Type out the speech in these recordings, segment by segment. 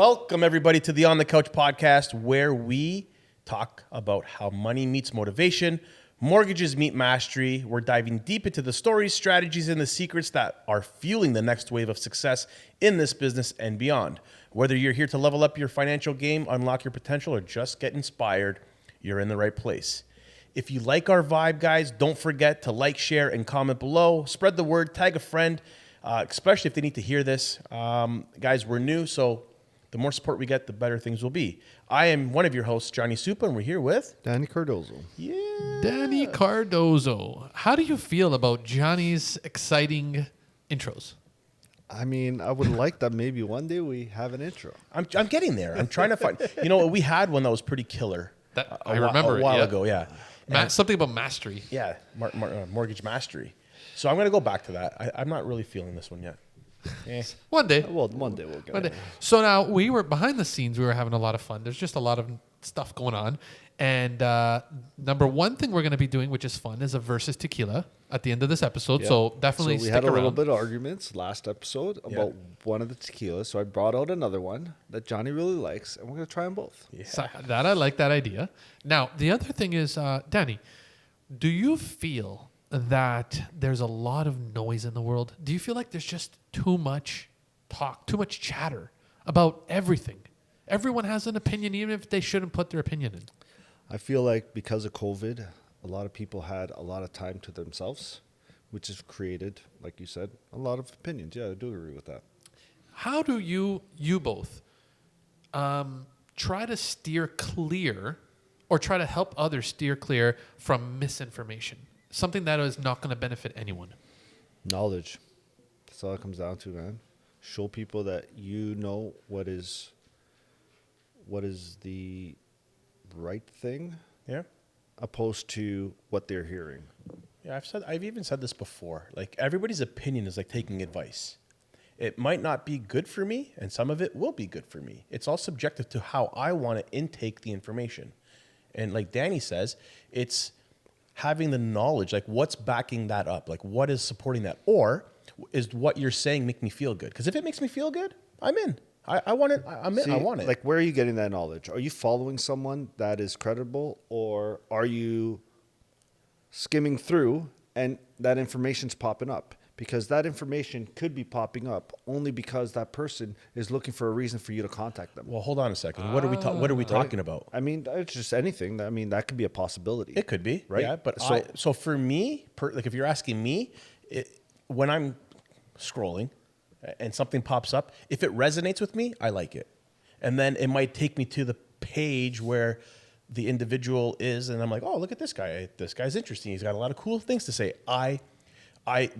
Welcome, everybody, to the On the Couch podcast, where we talk about how money meets motivation, mortgages meet mastery. We're diving deep into the stories, strategies, and the secrets that are fueling the next wave of success in this business and beyond. Whether you're here to level up your financial game, unlock your potential, or just get inspired, you're in the right place. If you like our vibe, guys, don't forget to like, share, and comment below. Spread the word, tag a friend, especially if they need to hear this. Guys, we're new, so the more support we get, the better things will be. I am one of your hosts, Johnny Supa, and we're here with Danny Cardozo. Yeah. Danny Cardozo. How do you feel about Johnny's exciting intros? I mean, I would like that maybe one day we have an intro. I'm getting there. I'm trying to find. You know, we had one that was pretty killer. I remember a while ago. Yeah, something about mastery. Yeah, mortgage mastery. So I'm going to go back to that. I'm not really feeling this one yet. One day. Well, one day we'll get it. So now we were behind the scenes. We were having a lot of fun. There's just a lot of stuff going on. And number one thing we're going to be doing, which is fun, is a versus tequila at the end of this episode. Yeah. So definitely stick around. We had a little bit of arguments last episode about one of the tequilas. So I brought out another one that Johnny really likes, and we're going to try them both. Yeah. So that I like that idea. Now, the other thing is, Danny, do you feel that there's a lot of noise in the world? Do you feel like there's just too much talk, too much chatter about everything? Everyone has an opinion, even if they shouldn't put their opinion in. I feel like because of COVID, a lot of people had a lot of time to themselves, which has created, like you said, a lot of opinions. Yeah, I do agree with that. How do you both try to steer clear or try to help others steer clear from misinformation? Something that is not going to benefit anyone. Knowledge. That's all it comes down to, man. Show people that you know what is the right thing. Yeah. Opposed to what they're hearing. Yeah, I've even said this before. Like, everybody's opinion is like taking advice. It might not be good for me, and some of it will be good for me. It's all subjective to how I want to intake the information. And like Danny says, it's having the knowledge, like what's backing that up? Like what is supporting that? Or is what you're saying make me feel good? Because if it makes me feel good, I'm in. I want it. I'm in. I want it. Like, where are you getting that knowledge? Are you following someone that is credible, or are you skimming through and that information's popping up? Because that information could be popping up only because that person is looking for a reason for you to contact them. Well, hold on a second. What are we talking about? I mean, it's just anything. I mean, that could be a possibility. It could be, right? Yeah, but so for me, like if you're asking me, when I'm scrolling and something pops up, if it resonates with me, I like it. And then it might take me to the page where the individual is, and I'm like, oh, look at this guy. This guy's interesting. He's got a lot of cool things to say. I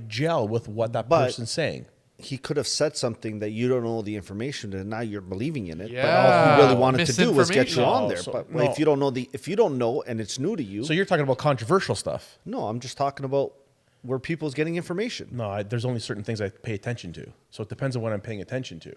gel with what that person's saying. He could have said something that you don't know the information, and now you're believing in it. Yeah. But all he really wanted to do was get you on there. So, but if you don't know and it's new to you. So you're talking about controversial stuff. No, I'm just talking about where people's getting information. No, there's only certain things I pay attention to. So it depends on what I'm paying attention to.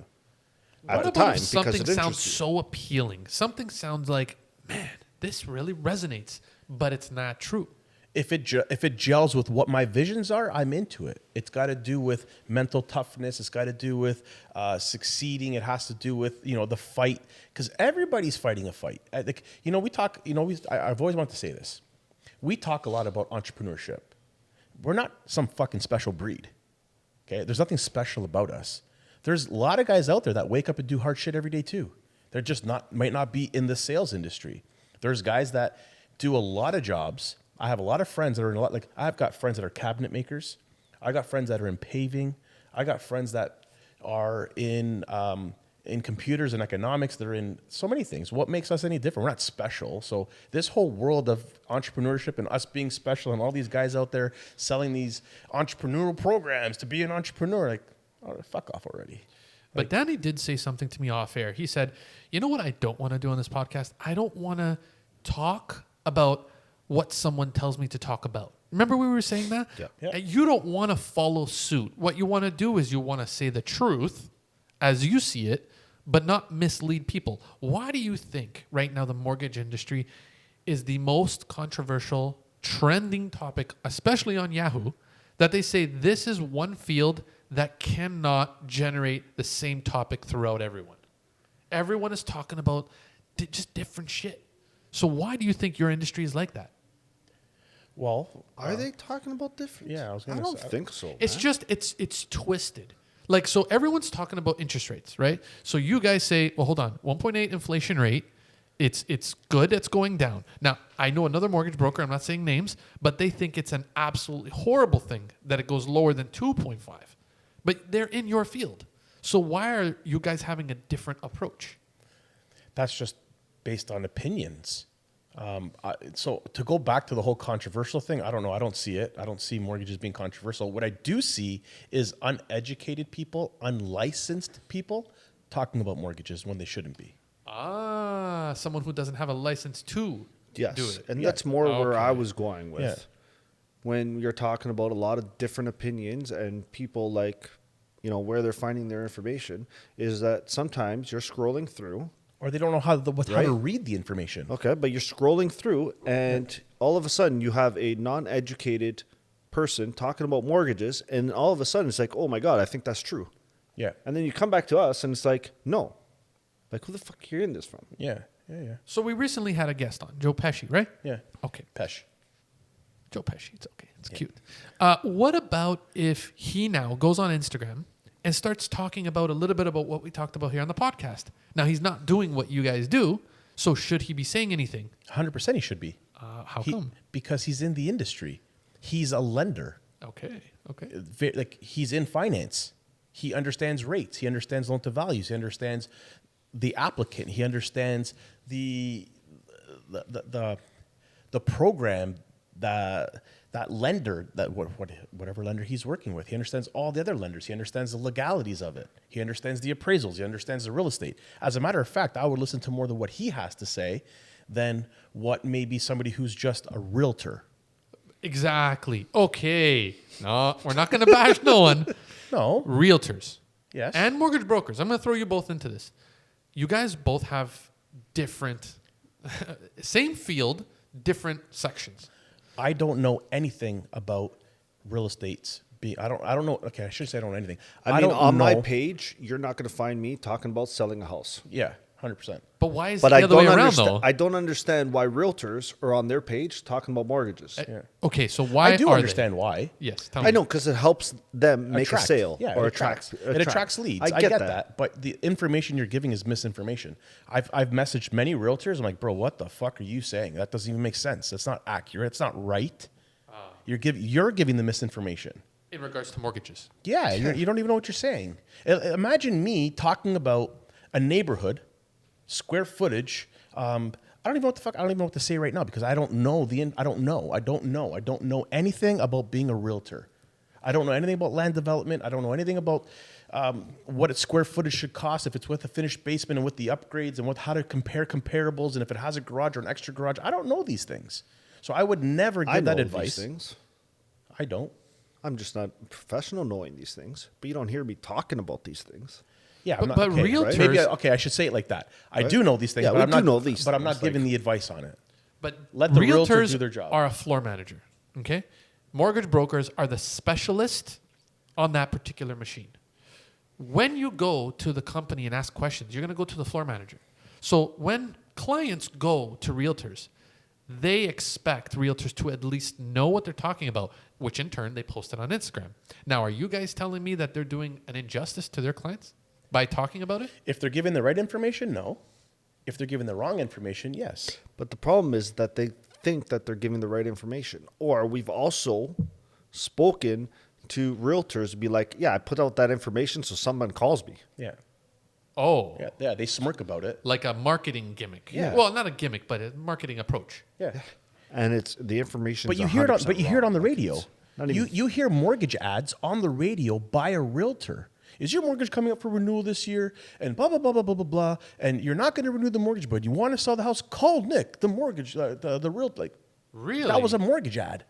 At the time, if something because it sounds interests you. so appealing? Something sounds like, man, this really resonates, but it's not true. If it gels with what my visions are, I'm into it. It's got to do with mental toughness. It's got to do with succeeding. It has to do with the fight, because everybody's fighting a fight. We talk. I've always wanted to say this. We talk a lot about entrepreneurship. We're not some fucking special breed. Okay, there's nothing special about us. There's a lot of guys out there that wake up and do hard shit every day too. They're just might not be in the sales industry. There's guys that do a lot of jobs. I have a lot of friends that are I've got friends that are cabinet makers. I got friends that are in paving. I got friends that are in computers and economics. They're in so many things. What makes us any different? We're not special. So this whole world of entrepreneurship and us being special and all these guys out there selling these entrepreneurial programs to be an entrepreneur, like, oh, fuck off already. But Danny did say something to me off air. He said, you know what I don't want to do on this podcast? I don't want to talk about what someone tells me to talk about. Remember we were saying that? Yeah. You don't want to follow suit. What you want to do is you want to say the truth as you see it, but not mislead people. Why do you think right now the mortgage industry is the most controversial, trending topic, especially on Yahoo, that they say this is one field that cannot generate the same topic throughout everyone? Everyone is talking about just different shit. So why do you think your industry is like that? Well, Are they talking about different? yeah, I was I gonna don't say- think so. It's man. just it's twisted. Like, so everyone's talking about interest rates, right? So you guys say, well, hold on, 1.8 inflation rate. It's good. It's going down. Now, I know another mortgage broker. I'm not saying names, but they think it's an absolutely horrible thing that it goes lower than 2.5. But they're in your field. So why are you guys having a different approach? that's just based on opinions. So to go back to the whole controversial thing, I don't know. I don't see it. I don't see mortgages being controversial. What I do see is uneducated people, unlicensed people talking about mortgages when they shouldn't be. Ah, someone who doesn't have a license to Yes, do it. and Yeah. that's more where Okay. I was going with. Yeah. When you're talking about a lot of different opinions and people like, where they're finding their information is that sometimes you're scrolling through. Or they don't know how to Right. read the information. Okay, but you're scrolling through and all of a sudden you have a non-educated person talking about mortgages and all of a sudden it's like, oh my God, I think that's true. Yeah. And then you come back to us and it's like, no. Like, who the fuck are you hearing this from? Yeah. Yeah. Yeah. So we recently had a guest on, Joe Pesci, right? Yeah. Okay. Pesh. Joe Pesci, it's okay. It's cute. What about if he now goes on Instagram and starts talking about a little bit about what we talked about here on the podcast? Now, he's not doing what you guys do, so should he be saying anything? 100% he should be. How come? Because he's in the industry. He's a lender. Okay. Like he's in finance. He understands rates. He understands loan to values. He understands the applicant. He understands the program that lender whatever lender he's working with. He understands all the other lenders. He understands the legalities of it. He understands the appraisals. He understands the real estate. As a matter of fact, I would listen to more than what he has to say than what maybe somebody who's just a realtor. Exactly. Okay. No, we're not going to bash no one. No. Realtors. Yes. And mortgage brokers. I'm going to throw you both into this. You guys both have different, same field, different sections. I don't know anything about real estates. I don't know. Okay, I should say I don't know anything. I mean, don't on my know- page, you're not going to find me talking about selling a house. Yeah, 100%. But why is But it I the other way don't around, understand. though? I don't understand why realtors are on their page talking about mortgages. Okay, so why I do are understand why. they? Yes, tell me. I know because it helps them make Attract. a sale Yeah, or it attracts. It attracts leads. I get that. But the information you're giving is misinformation. I've messaged many realtors. I'm like, bro, what the fuck are you saying? That doesn't even make sense. That's not accurate. It's not right. You're giving the misinformation. In regards to mortgages. Yeah, you don't even know what you're saying. Imagine me talking about a neighborhood, square footage. I don't even know what the fuck. I don't even know what to say right now because I don't know I don't know anything about being a realtor. I don't know anything about land development. I don't know anything about what its square footage should cost if it's with a finished basement and with the upgrades and how to compare comparables and if it has a garage or an extra garage. I don't know these things, so I would never give I that know advice. these things. I don't. I'm just not professional knowing these things, but you don't hear me talking about these things. Yeah, But- I'm not, but okay, realtors- Maybe I should say it like that. I Right? do know these things, Yeah, but we I'm do not. know these but I'm not things, giving like- the advice on it. But Let the realtor realtors do their job. are a floor manager. Okay, mortgage brokers are the specialist on that particular machine. When you go to the company and ask questions, you're going to go to the floor manager. So when clients go to realtors, they expect realtors to at least know what they're talking about, which in turn they post it on Instagram. Now, are you guys telling me that they're doing an injustice to their clients by talking about it? If they're giving the right information, no. If they're giving the wrong information, yes. But the problem is that they think that they're giving the right information. Or we've also spoken to realtors be like, yeah, I put out that information so someone calls me. Yeah. Oh, Yeah. They smirk about it. like a marketing gimmick. Yeah. Well, not a gimmick, but a marketing approach. Yeah. And it's the information. But you hear it on. But you hear it on the radio. not even- You hear mortgage ads on the radio by a realtor. Is your mortgage coming up for renewal this year? And blah blah blah blah blah blah blah. And you're not going to renew the mortgage, but you want to sell the house. Call Nick, the mortgage, the realtor. Like Really? that was a mortgage ad.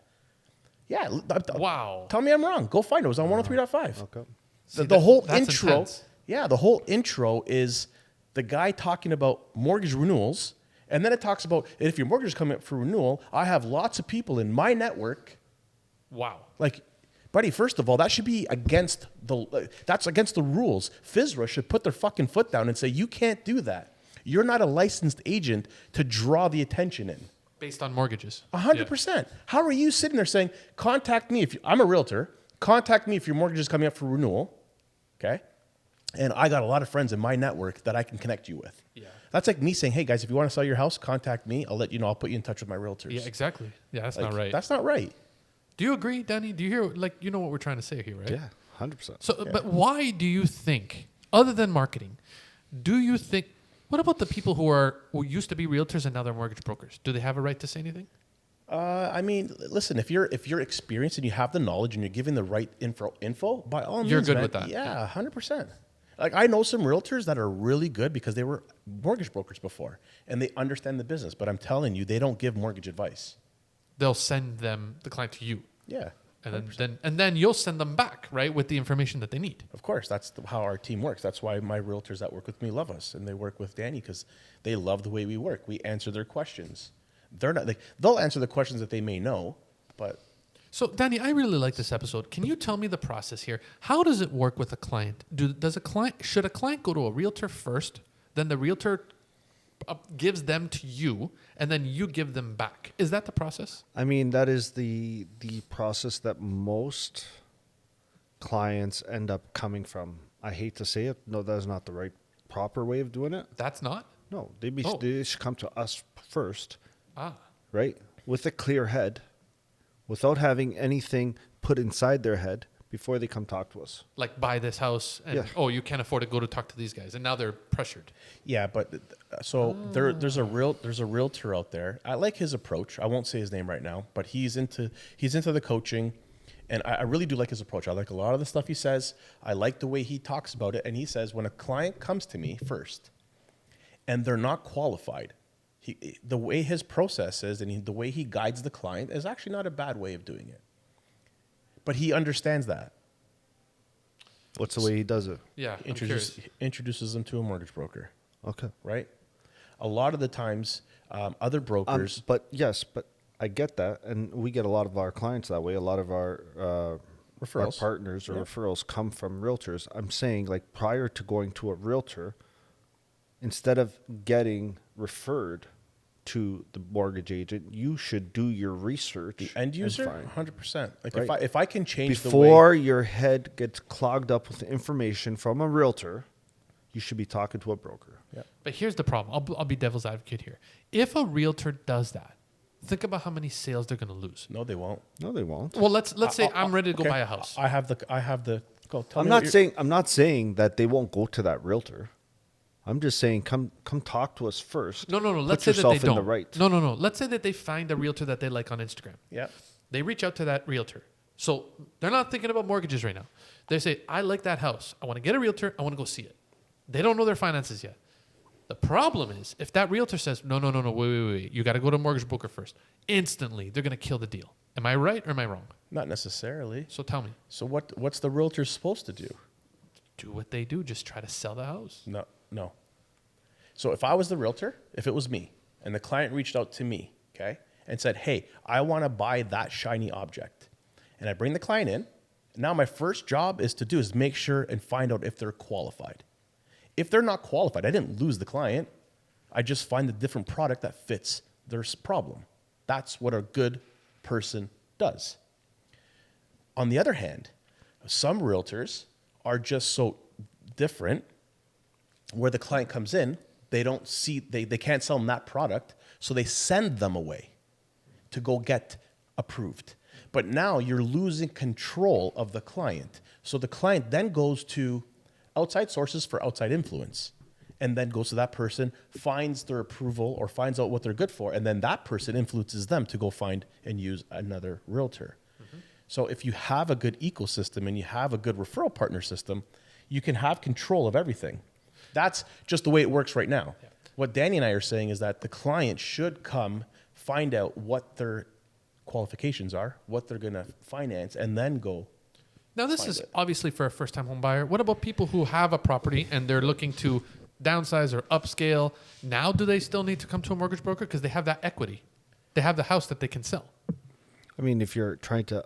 Yeah. Wow. Tell me I'm wrong. Go find it. It was on 103.5. Okay. See, The whole that's intro. intense. Yeah, the whole intro is the guy talking about mortgage renewals, and then it talks about if your mortgage is coming up for renewal, I have lots of people in my network. Wow. Like, Buddy, first of all, that should be that's against the rules. FSRA should put their fucking foot down and say, you can't do that. You're not a licensed agent to draw the attention in. Based on mortgages. 100%. How are you sitting there saying, contact me if I'm a realtor, contact me if your mortgage is coming up for renewal, okay? And I got a lot of friends in my network that I can connect you with. Yeah. That's like me saying, hey guys, if you want to sell your house, contact me. I'll let you know. I'll put you in touch with my realtors. Yeah, exactly. Yeah, that's Like, not right. That's not right. Do you agree, Danny? Do you hear, like, you know what we're trying to say here, right? Yeah, 100%. So, but why do you think, other than marketing, do you think, what about the people who used to be realtors and now they're mortgage brokers? Do they have a right to say anything? I mean, listen, if you're experienced and you have the knowledge and you're giving the right info, by all means, You're good man, with that. Yeah, 100%. Like I know some realtors that are really good because they were mortgage brokers before and they understand the business. But I'm telling you, they don't give mortgage advice. They'll send the client to you. Yeah, And then you'll send them back, right, with the information that they need. of course. That's how our team works. That's why my realtors that work with me love us and they work with Danny because they love the way we work. We answer their questions. They'll answer the questions that they may know, but So, Danny, I really like this episode. Can you tell me the process here? How does it work with a client? Should a client go to a realtor first, then the realtor gives them to you, and then you give them back? Is that the process? I mean, that is the process that most clients end up coming from. I hate to say it. No, that's not the right proper way of doing it. That's not? No, Oh. they should come to us first, Ah. right? With a clear head, without having anything put inside their head before they come talk to us. Like buy this house, and Yeah. oh, you can't afford to go to talk to these guys, and now they're pressured. yeah, but so there's a realtor out there. I like his approach. I won't say his name right now, but he's into the coaching, and I really do like his approach. I like a lot of the stuff he says. I like the way he talks about it, and he says when a client comes to me first, and they're not qualified, the way his process is and the way he guides the client is actually not a bad way of doing it. But he understands that. What's the way he does it? Yeah, I'm curious. Introduces them to a mortgage broker, Okay. right? A lot of the times, other brokers. But I get that, and we get a lot of our clients that way. A lot of our Referrals. partners or referrals come from realtors. I'm saying, like, prior to going to a realtor, instead of getting referred to the mortgage agent, you should do your research. The end user, and find- 100%. Like Right. if I can change the way. Before your head gets clogged up with information from a realtor, you should be talking to a broker. Yeah. But here's the problem. I'll be devil's advocate here. If a realtor does that, think about how many sales they're going to lose. No, they won't. No, they won't. Well, let's say I'm ready to go Okay. buy a house. I have the. Go. Tell I'm me not what you're- saying that they won't go to that realtor. I'm just saying come talk to us first. No. Put Let's say that yourself they in don't. the right. No. Let's say that they find a realtor that they like on Instagram. Yeah. They reach out to that realtor. So they're not thinking about mortgages right now. They say, I like that house. I want to get a realtor. I want to go see it. They don't know their finances yet. The problem is if that realtor says, no, wait. You got to go to a mortgage broker first. Instantly, they're going to kill the deal. Am I right or am I wrong? Not necessarily. So tell me. So what's the realtor supposed to do? Do what they do. Just try to sell the house. No. So if I was the realtor, if it was me, and the client reached out to me, okay, and said, hey, I want to buy that shiny object, and I bring the client in, now my first job is make sure and find out if they're qualified. If they're not qualified, I didn't lose the client. I just find a different product that fits their problem. That's what a good person does. On the other hand, some realtors are just so different where the client comes in, they can't sell them that product, so they send them away to go get approved. But now you're losing control of the client. So the client then goes to outside sources for outside influence and then goes to that person, finds their approval or finds out what they're good for, and then that person influences them to go find and use another realtor. Mm-hmm. So if you have a good ecosystem and you have a good referral partner system, you can have control of everything. That's just the way it works right now. Yeah. What Danny and I are saying is that the client should come find out what their qualifications are, what they're going to finance, and then go. Now, this is obviously for a first-time home buyer. What about people who have a property and they're looking to downsize or upscale? Now, do they still need to come to a mortgage broker because they have that equity? They have the house that they can sell. I mean, if you're trying to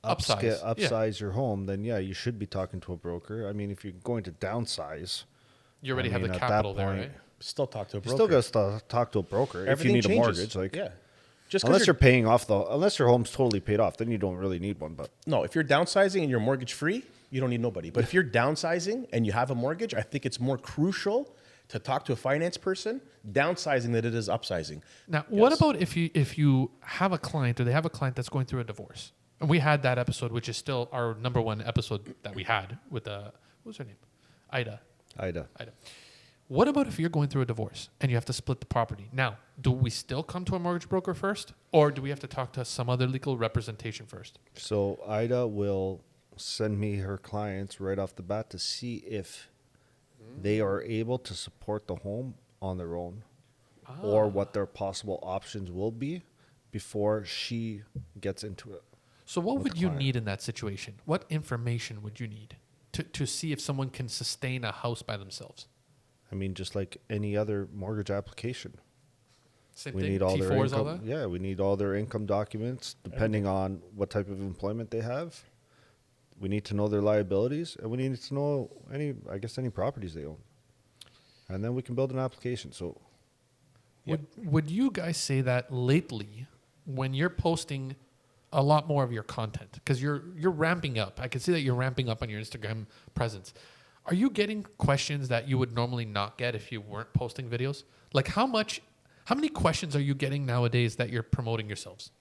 Upsize. upsize your home, then yeah, you should be talking to a broker. I mean, if you're going to downsize, You already I have mean, the at that capital there, point, right? Still talk to a you broker. still got to talk to a broker Everything if you need changes. a mortgage. Like, yeah, just unless because you're paying off unless your home's totally paid off, then you don't really need one. But no, if you're downsizing and you're mortgage free, you don't need nobody. But if you're downsizing and you have a mortgage, I think it's more crucial to talk to a finance person downsizing than it is upsizing. Now, what about if you have a client or they have a client that's going through a divorce? And we had that episode, which is still our number one episode that we had with what was her name? Ida. Ida, What about if you're going through a divorce and you have to split the property? Now, do we still come to a mortgage broker first, or do we have to talk to some other legal representation first? so Ida will send me her clients right off the bat to see if they are able to support the home on their own, or what their possible options will be before she gets into it. So what with would the you client. need in that situation? What information would you need to see if someone can sustain a house by themselves? I mean, just like any other mortgage application. Same We thing, need all their T4s, all income. that? Yeah, we need all their income documents, depending on what type of employment they have. We need to know their liabilities, and we need to know any properties they own, and then we can build an application. So, Would you guys say that lately, when you're posting a lot more of your content, because you're ramping up? I can see that you're ramping up on your Instagram presence. Are you getting questions that you would normally not get if you weren't posting videos? Like how many questions are you getting nowadays that you're promoting yourselves?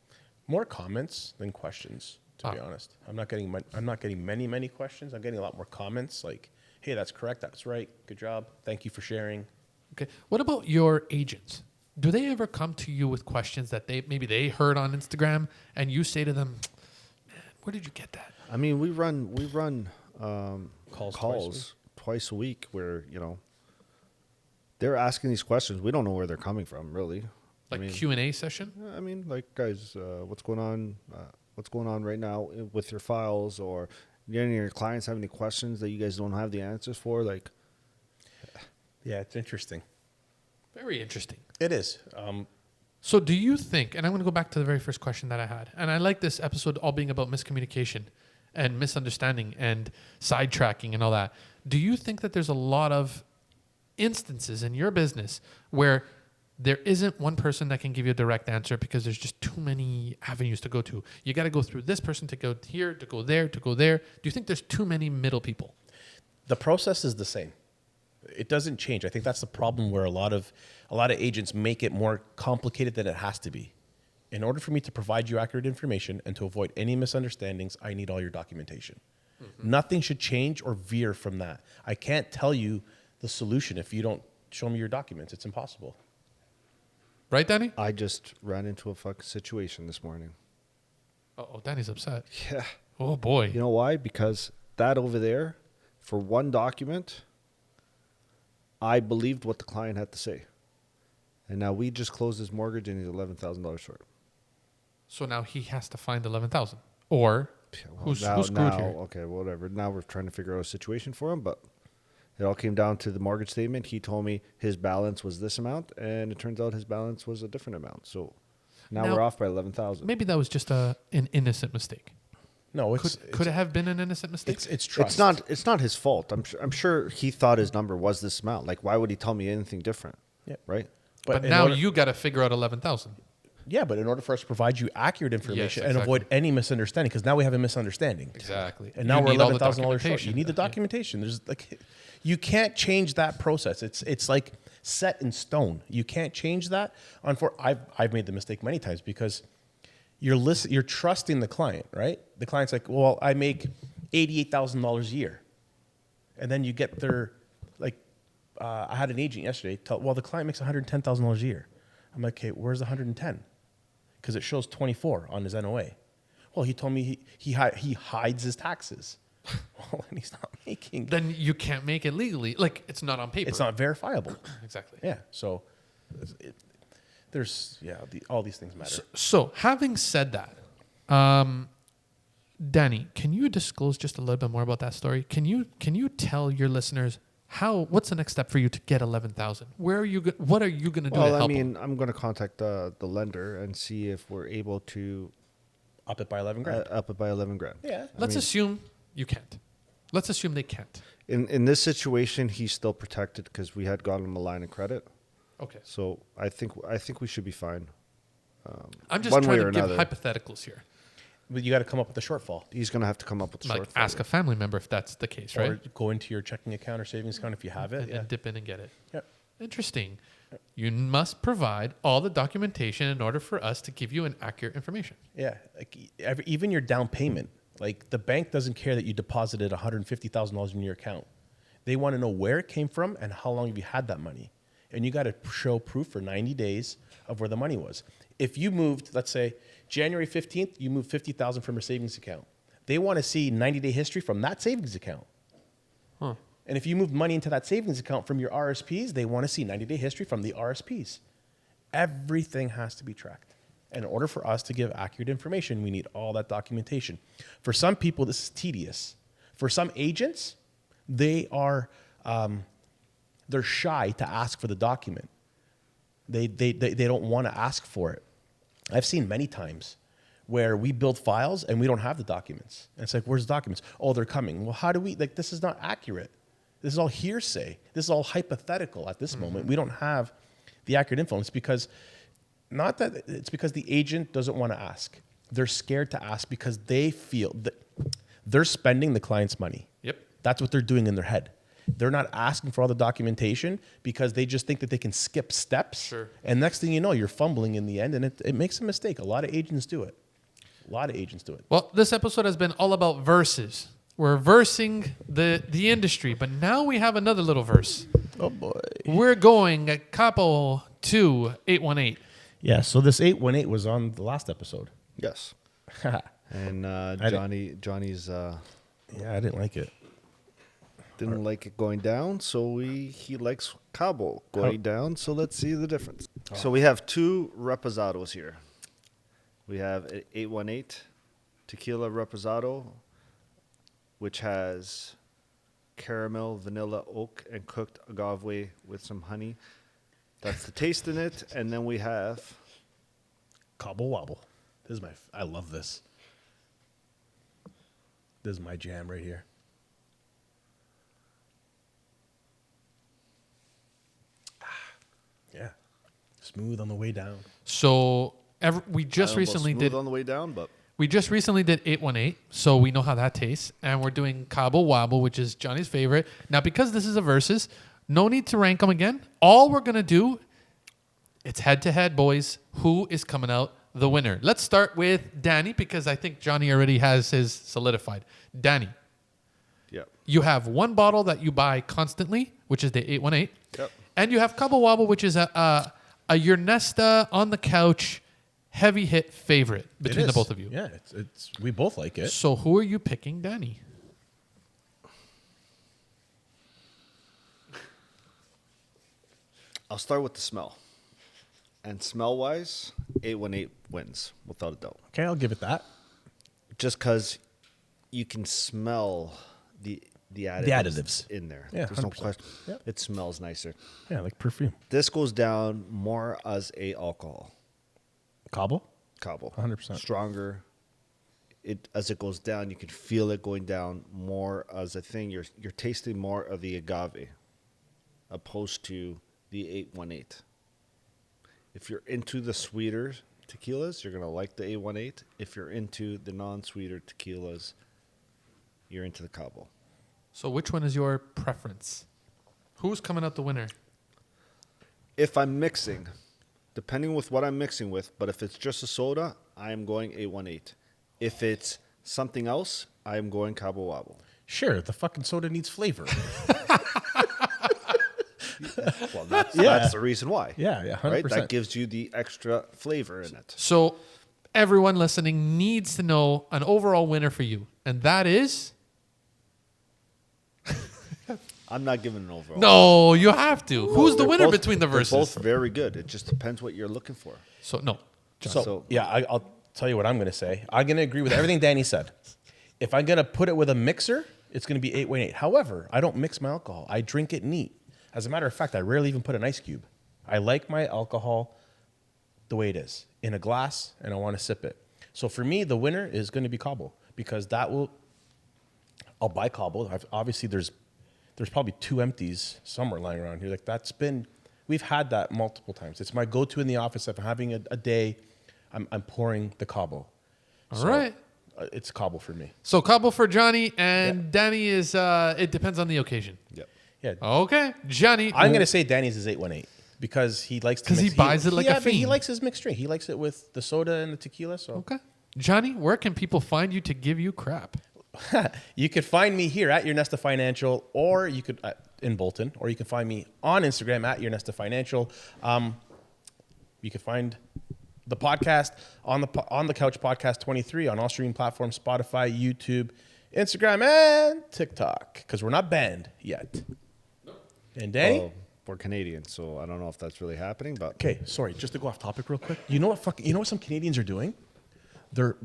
More comments than questions, to be honest. I'm not getting many questions. I'm getting a lot more comments like, "Hey, that's correct. That's right. Good job. Thank you for sharing." Okay. What about your agents? Do they ever come to you with questions that they heard on Instagram and you say to them, "Man, where did you get that?" I mean, we run Calls twice a week where they're asking these questions. We don't know where they're coming from, really. Like I mean, Q&A session? I mean, like, guys, what's going on? What's going on right now with your files, or any of your clients have any questions that you guys don't have the answers for? Like, Yeah, it's interesting. Very interesting. It is. So do you think, and I'm going to go back to the very first question that I had, and I like this episode all being about miscommunication and misunderstanding and sidetracking and all that. Do you think that there's a lot of instances in your business where there isn't one person that can give you a direct answer because there's just too many avenues to go to? You got to go through this person to go here, to go there, to go there. Do you think there's too many middle people? The process is the same. It doesn't change. I think that's the problem where a lot of agents make it more complicated than it has to be. In order for me to provide you accurate information and to avoid any misunderstandings, I need all your documentation. Mm-hmm. Nothing should change or veer from that. I can't tell you the solution if you don't show me your documents. It's impossible. Right, Danny? I just ran into a fucking situation this morning. Oh, Danny's upset. Yeah. Oh, boy. You know why? Because that over there, for one document, I believed what the client had to say. And now we just closed his mortgage and he's $11,000 short. So now he has to find 11,000. Or who's screwed here? Okay, whatever. Now we're trying to figure out a situation for him, but it all came down to the mortgage statement. He told me his balance was this amount, and it turns out his balance was a different amount. So now we're off by 11,000. Maybe that was just an innocent mistake. No, Could it have been an innocent mistake? it's trust. It's not his fault. I'm sure he thought his number was this amount. Like, why would he tell me anything different? Yeah. Right? But in now order- you got to figure out 11,000. Yeah, but in order for us to provide you accurate information and exactly. avoid any misunderstanding, because now we have a misunderstanding. Exactly. And now You we're need all the $11,000 short. You documentation. need the documentation. There's like, you can't change that process. It's like set in stone. You can't change that. I've made the mistake many times because you're trusting the client, right? The client's like, well, I make $88,000 a year, and then you get their I had an agent yesterday tell, well, the client makes $110,000 a year. I'm like, okay, where's the 110? Because it shows 24 on his NOA. Well, he told me he hides his taxes. Well, and he's not making. Then you can't make it legally. Like, it's not on paper. It's not verifiable. Exactly. Yeah. So all these things matter. So having said that, Danny, can you disclose just a little bit more about that story? Can you tell your listeners what's the next step for you to get 11,000? What are you going to do to help them? I'm going to contact the lender and see if we're able to Up it by 11 grand. Up it by 11 grand. Yeah. Let's assume you can't. Let's assume they can't. In this situation, he's still protected because we had got him a line of credit. Okay. So I think we should be fine. I'm just one trying way to or give another. hypotheticals here. But you got to come up with a shortfall. He's going to have to come up with a Like short. ask a family member if that's the case, right? Or go into your checking account or savings account if you have it. And, Yeah. and dip in and get it. Yep. Interesting. You must provide all the documentation in order for us to give you an accurate information. Yeah. Like even your down payment. Like the bank doesn't care that you deposited $150,000 in your account. They want to know where it came from and how long have you had that money. And you got to show proof for 90 days of where the money was. If you moved, let's say January 15th, you moved 50,000 from your savings account. They want to see 90-day history from that savings account. Huh. And if you moved money into that savings account from your RSPs, they want to see 90-day history from the RSPs. Everything has to be tracked. And in order for us to give accurate information, we need all that documentation. For some people, this is tedious. For some agents, they are they're shy to ask for the document. They don't want to ask for it. I've seen many times where we build files and we don't have the documents. And it's like, where's the documents? Oh, they're coming. Well, how do we, like, this is not accurate. This is all hearsay. This is all hypothetical at this moment. We don't have the accurate info. It's because, not that, it's because the agent doesn't want to ask. They're scared to ask because they feel that they're spending the client's money. Yep. That's what they're doing in their head. They're not asking for all the documentation because they just think that they can skip steps. Sure. And next thing you know, you're fumbling in the end, and it makes a mistake. A lot of agents do it. A lot of agents do it. Well, this episode has been all about verses. We're versing the industry, but now we have another little verse. Oh, boy. We're going at Capo 2 818. Yeah, so this 818 was on the last episode. Yes. Yeah, And Johnny's I didn't like it. didn't like it going down, so he likes Cabo going down. So let's see the difference. So we have two reposados here. We have an 818 tequila reposado, which has caramel, vanilla, oak, and cooked agave with some honey. That's the taste in it. And then we have Cobble Wobble. This is I love this. This is my jam right here. Yeah. Smooth on the way down. So we I just don't know about recently smooth did on the way down, but we just recently did 818, so we know how that tastes, and we're doing Cabo Wobble, which is Johnny's favorite. Now, because this is a versus, no need to rank them again. All we're gonna do, it's head to head, boys. Who is coming out the winner? Let's start with Danny because I think Johnny already has his solidified. Danny, yeah. you have one bottle that you buy constantly, which is the 818, Yep. and you have Cabo Wobble, which is a Yernesta on the couch heavy hit favorite between the both of you. Yeah, it's we both like it. So who are you picking, Danny? I'll start with the smell. And smell-wise, 818 wins, without a doubt. Okay, I'll give it that. Just because you can smell the additives, additives. in there. Yeah, There's no 100%. question. Yep. It smells nicer. Yeah, like perfume. This goes down more as a alcohol. Cobble? Cabo. 100%. Stronger. As it goes down, you can feel it going down more as a thing. You're tasting more of the agave opposed to the 818. If you're into the sweeter tequilas, you're going to like the 818. If you're into the non-sweeter tequilas, you're into the Cabo. So which one is your preference? Who's coming out the winner? If I'm mixing, depending with what I'm mixing with, but if it's just a soda, I am going 818. If it's something else, I am going Cabo Wabo. Sure, the fucking soda needs flavor. Well, that's the reason why. Yeah, 100%. Right? That gives you the extra flavor in it. So everyone listening needs to know an overall winner for you, and that is I'm not giving an overall. no. You have to. Who's the They're winner both- between the verses? They're both very good. It just depends what you're looking for. So no. So, yeah, I'll tell you what I'm going to say. I'm going to agree with everything Danny said. If I'm going to put it with a mixer, it's going to be 818. However, I don't mix my alcohol. I drink it neat. As a matter of fact, I rarely even put an ice cube. I like my alcohol the way it is, in a glass, and I want to sip it. So for me, the winner is going to be cobble because I'll buy cobble. Obviously, there's probably 2 empties somewhere lying around here. Like we've had that multiple times. It's my go-to in the office. If I'm having a day, I'm pouring the cobble. All right. It's cobble for me. So cobble for Johnny, and Danny is, it depends on the occasion. Yep. Yeah. Okay. Johnny. I'm going to say Danny's is 818 because he likes to 'Cause he buys it like a but he fiend. likes his mixed drink. He likes it with the soda and the tequila. So Okay. Johnny, where can people find you to give you crap? you could find me here at Your Nesta Financial, or you could in Bolton, or you can find me on Instagram at Your Nesta Financial. You can find the podcast on the Couch Podcast 23 on all streaming platforms: Spotify, YouTube, Instagram, and TikTok. Because we're not banned yet. And Danny. Well, we're Canadian, so I don't know if that's really happening. But Okay, sorry, just to go off topic real quick. You know what some Canadians are doing? They're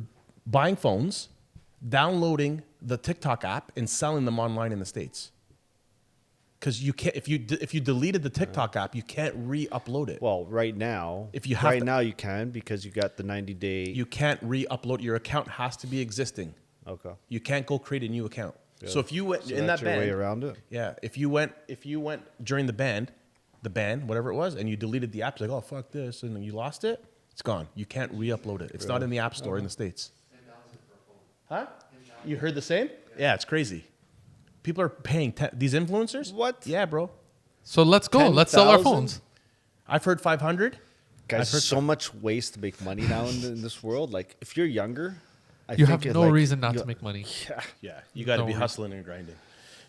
buying phones, downloading the TikTok app, and selling them online in the States. Because you can't, if you deleted the TikTok app, you can't re-upload it. well, right now, If you have to- now you can because you got the 90-day. You can't re-upload. Your account has to be existing. Okay. You can't go create a new account. So if you went So in that's that your band, way around it. yeah, if you went during the ban, whatever it was, and you deleted the app, it's like, oh fuck this, and then you lost it, it's gone. You can't re-upload it. It's not in the app store in the States. Huh? You heard the same? Yeah, it's crazy. People are paying these influencers. What? Yeah, bro. So let's go. Let's sell our 10,000? phones. I've heard 500. Guys, I've heard so much ways to make money now in this world. Like, if you're younger, I You think have it, no like, reason not you- to make money. Yeah. Yeah, you got to No be reason. hustling and grinding.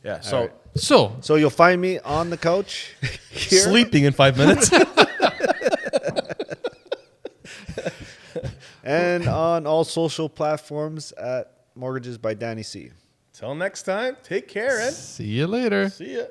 Yeah. So right. So So you'll find me on the couch here. sleeping in 5 minutes. And on all social platforms at Mortgages by Danny C. Till next time, take care and see you later. see ya.